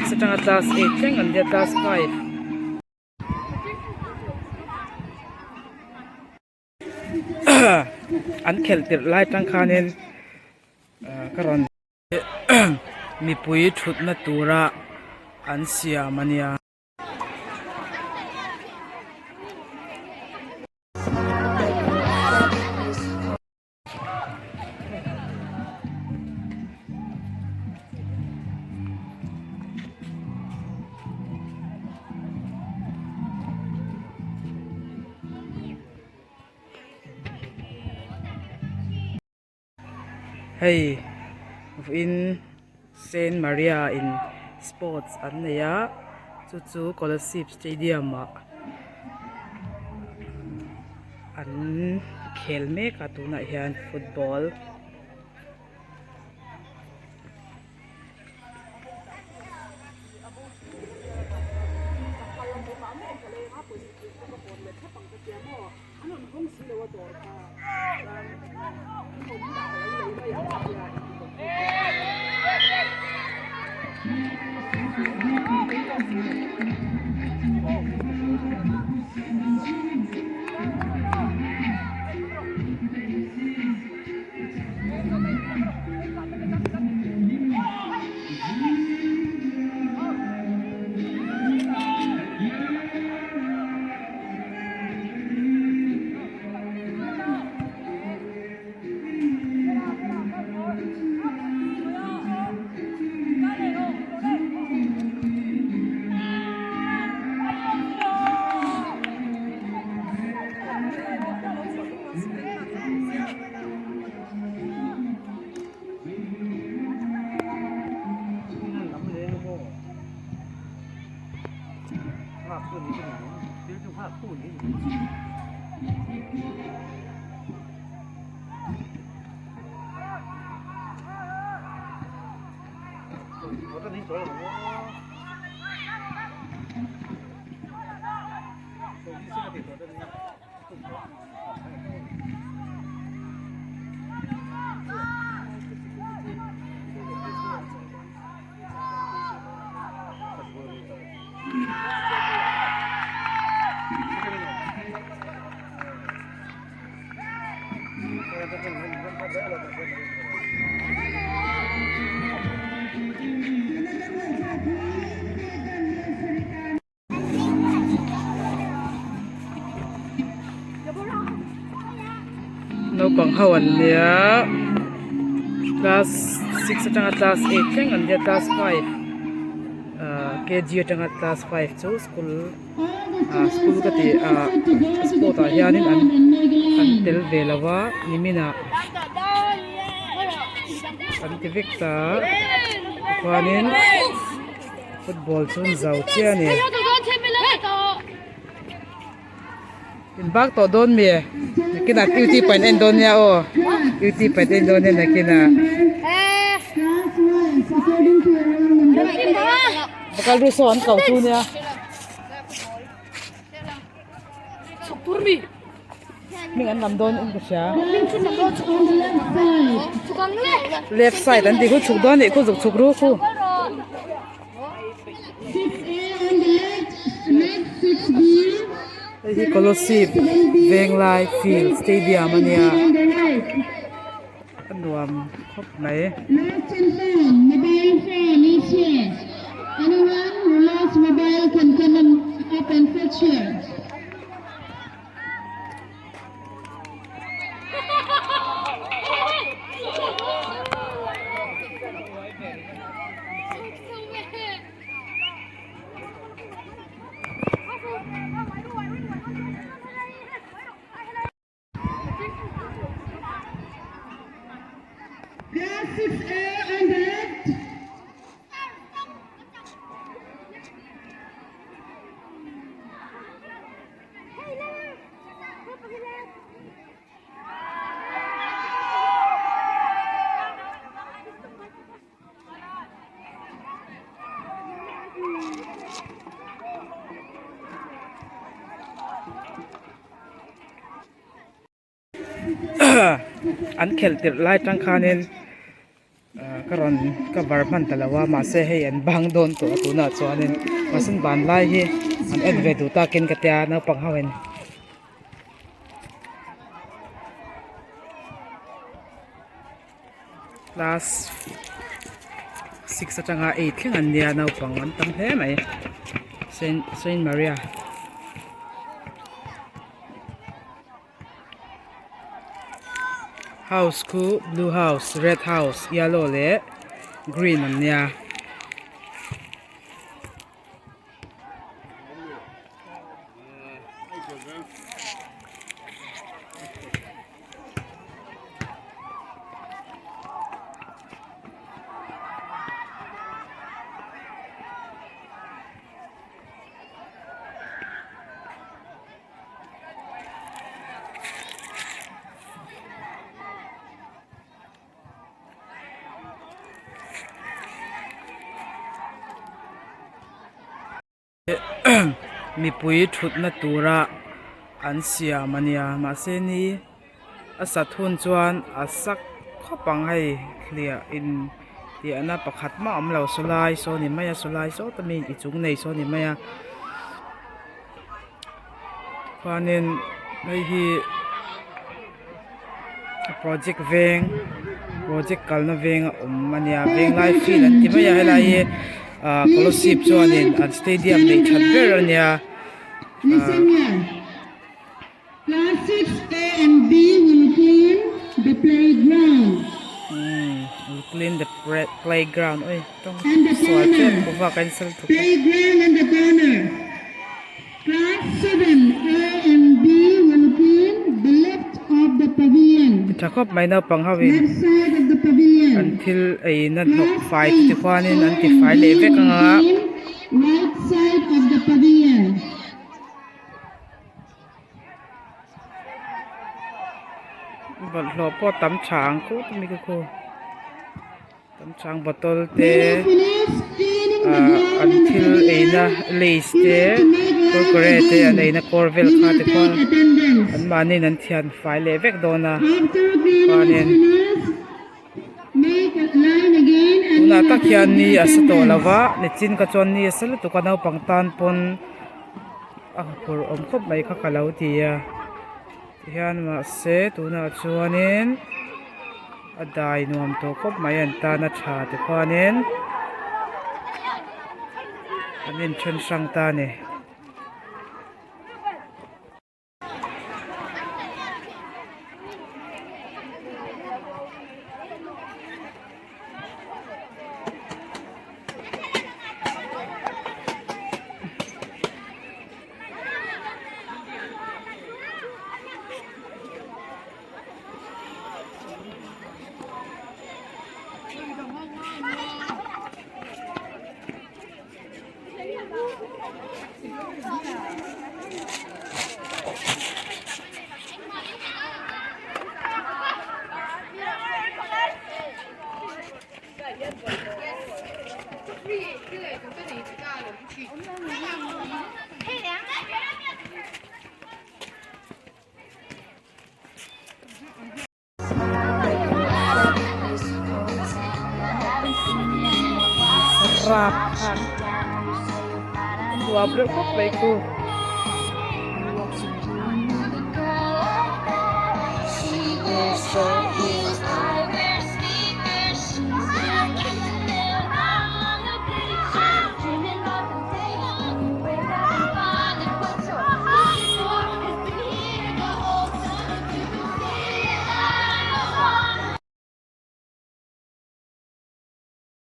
Setengah class 8 kan dia class 5 an khel tir lai tang khanin karon mi pui thut na tura an sia mania hey in Saint Maria in sports an neia chu Kolasib stadium an khel mek atuna hian football naupang hawan dia class 6 setengah class 8 kan dia class 5 KG setengah class 5 chu school ka ti sport hianin an tel velawa nimina an tivekta kwanin football chun zau chiani in bak to don mi kina beauty point en don ya o beauty point en don na kina bakal ru son kau tu nya mình ăn làm đôn cũng được sao left side anh đi có chụp đôn này có dục chụp rú cô đây là Kolasib veng lai field stadium ania anh nuam khóc này an khel tir lai tang khanin karon cover man talawa ma se hei an bang don to tuna chuanin masan ban lai hi an adve du takin katia na pang hawen class 6 atanga 8 thing an nia naupang an tam hle mai Saint Maria house ku blue house red house yellow le green an nia mi pui thut na tura an sia mania ma se ni asa thun chuan asak khopang hai hlia in ti ana pakhat ma amlo sulai so ni maya sulai so tami I chung nei so ni maya panin mai hi project veng project kalna veng mania veng lai feel an ti maya helai Kolasib chuanin an stadium nei that ber ania listen here. Class 6A and B will clean the playground. Will clean the playground. Oi, And the corner. Cancel to Playground and the corner. Class 7A and B will clean the left of the pavilion. Takop may na panghawin Left side of the pavilion. until ay nanok 5 tikwanin anti 5 leve ka nga Right side of the pavilion. lo po tam chang ko tumi ko tam chang botol When te you finish cleaning the ground and the until ay na pavilion, lace you te need to make ko line korete again. an ay na corvel We ka will te ko take attendance. an manin an tiyan 5 leve do na After cleaning Kanin. is finished, make a line again and una we will takyan take ni the asato attendance. lawa ni chin ka chon ni asal tu ka naw pangtan pon pur khop mai kha kalau ti ya hian ma se tuna chuanin adai nuam to khop mai an ta na tha te khanin anin chen sang ta ne rap dua blok kok baikku